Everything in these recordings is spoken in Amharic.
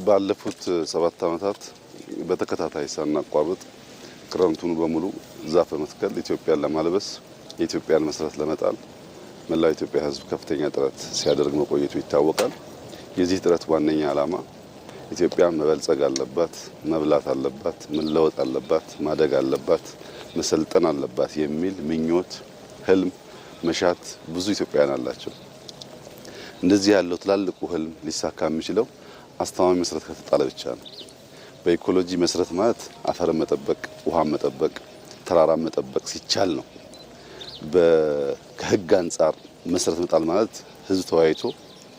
ባለፉት 7 ዓመታት በተከታታይ ሳናቋርጥ ክረምቱን በሙሉ ዛፍ በመትከል ኢትዮጵያን ለማልበስ የኢትዮጵያን መሰረት ለመጣል መላው ኢትዮጵያ ሕዝብ ከፍተኛ ጥረት ሲያደርግ መቆየቱ ይታወቃል። የዚህ ጥረት ዋነኛ ዓላማ ኢትዮጵያ መበልጸግ አለባት፣ መብላት አለባት፣ መለወጥ አለባት፣ ማደግ አለባት፣ መሰልጠን አለባት የሚል ምኞት፣ ህልም፣ መሻት ብዙ ኢትዮጵያውያን አላቸው። እንደዚህ ያለው ትላልቁ ህልም ሊሳካ የሚችለው አስተማማኝ መሰረት ከተጣለ ብቻ ነው። በኢኮሎጂ መሰረት ማለት አፈርን መጠበቅ፣ ውሃን መጠበቅ፣ ተራራን መጠበቅ ሲቻል ነው። ከህግ አንጻር መሰረት መጣል ማለት ህዝብ ተወያይቶ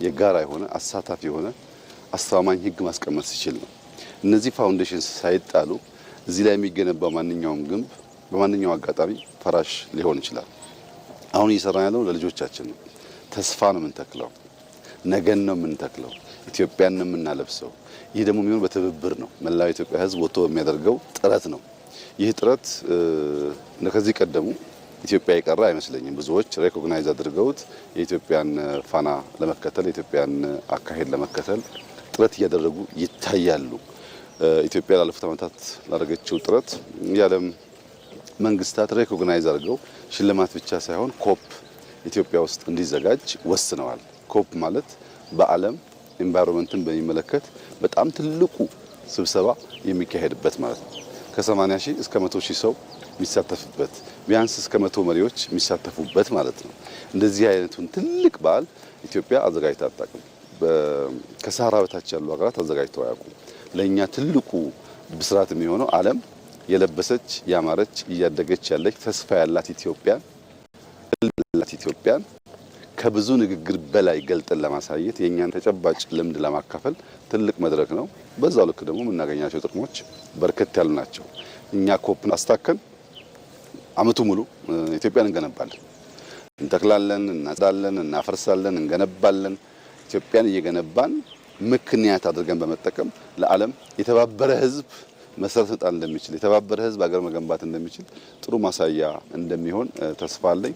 የጋራ የሆነ አሳታፊ የሆነ አስተማማኝ ህግ ማስቀመጥ ሲችል ነው። እነዚህ ፋውንዴሽንስ ሳይጣሉ እዚህ ላይ የሚገነባው ማንኛውም ግንብ በማንኛውም አጋጣሚ ፈራሽ ሊሆን ይችላል። አሁን እየሰራ ያለው ለልጆቻችን ነው። ተስፋ ነው የምንተክለው፣ ነገን ነው የምንተክለው፣ ኢትዮጵያን ነው የምናለብሰው። ይህ ደግሞ የሚሆነው በትብብር ነው። መላው ኢትዮጵያ ህዝብ ወጥቶ የሚያደርገው ጥረት ነው። ይህ ጥረት ከዚህ ቀደሙ ኢትዮጵያ የቀረ አይመስለኝም። ብዙዎች ሬኮግናይዝ አድርገውት የኢትዮጵያን ፋና ለመከተል የኢትዮጵያን አካሄድ ለመከተል ጥረት እያደረጉ ይታያሉ። ኢትዮጵያ ላለፉት ዓመታት ላደረገችው ጥረት የዓለም መንግስታት ሬኮግናይዝ አድርገው ሽልማት ብቻ ሳይሆን ኮፕ ኢትዮጵያ ውስጥ እንዲዘጋጅ ወስነዋል። ኮፕ ማለት በዓለም ኢንቫይሮንመንትን በሚመለከት በጣም ትልቁ ስብሰባ የሚካሄድበት ማለት ነው። ከ80 ሺህ እስከ 100 ሺህ ሰው የሚሳተፍበት ቢያንስ እስከ 100 መሪዎች የሚሳተፉበት ማለት ነው። እንደዚህ አይነቱን ትልቅ በዓል ኢትዮጵያ አዘጋጅታ አታውቅም። ከሰሃራ በታች ያሉ ሀገራት አዘጋጅተው አያውቁም። ለኛ ትልቁ ብስራት የሚሆነው ዓለም የለበሰች ያማረች እያደገች ያለች ተስፋ ያላት ኢትዮጵያን ከብዙ ንግግር በላይ ገልጠን ለማሳየት የኛን ተጨባጭ ልምድ ለማካፈል ትልቅ መድረክ ነው። በዛው ልክ ደግሞ የምናገኛቸው ጥቅሞች በርከት ያሉ ናቸው። እኛ ኮፕን አስታከን አመቱ ሙሉ ኢትዮጵያን እንገነባለን፣ እንተክላለን፣ እናጽዳለን፣ እናፈርሳለን፣ እንገነባለን። ኢትዮጵያን እየገነባን ምክንያት አድርገን በመጠቀም ለዓለም የተባበረ ህዝብ መሰረት መጣል እንደሚችል፣ የተባበረ ህዝብ ሀገር መገንባት እንደሚችል ጥሩ ማሳያ እንደሚሆን ተስፋ አለኝ።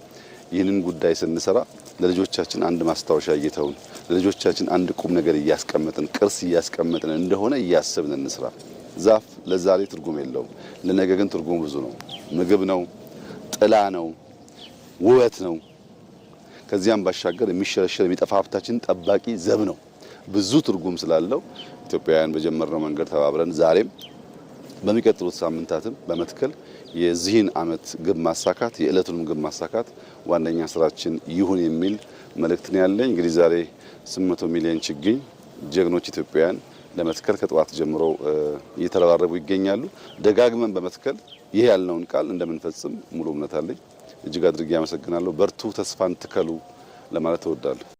ይህንን ጉዳይ ስንሰራ ለልጆቻችን አንድ ማስታወሻ እየተውን ለልጆቻችን አንድ ቁም ነገር እያስቀመጥን ቅርስ እያስቀመጥን እንደሆነ እያሰብን እንስራ። ዛፍ ለዛሬ ትርጉም የለውም፣ ለነገ ግን ትርጉም ብዙ ነው። ምግብ ነው፣ ጥላ ነው፣ ውበት ነው። ከዚያም ባሻገር የሚሸረሸር የሚጠፋ ሀብታችን ጠባቂ ዘብ ነው። ብዙ ትርጉም ስላለው ኢትዮጵያውያን በጀመርነው መንገድ ተባብረን ዛሬም በሚቀጥሉት ሳምንታትም በመትከል የዚህን አመት ግብ ማሳካት የዕለቱንም ግብ ማሳካት ዋነኛ ስራችን ይሁን የሚል መልእክት ነው ያለኝ። እንግዲህ ዛሬ 800 ሚሊዮን ችግኝ ጀግኖች ኢትዮጵያውያን ለመትከል ከጠዋት ጀምሮ እየተረባረቡ ይገኛሉ። ደጋግመን በመትከል ይሄ ያልነውን ቃል እንደምንፈጽም ሙሉ እምነት አለኝ። እጅግ አድርጌ አመሰግናለሁ። በርቱ፣ ተስፋን ትከሉ ለማለት እወዳለሁ።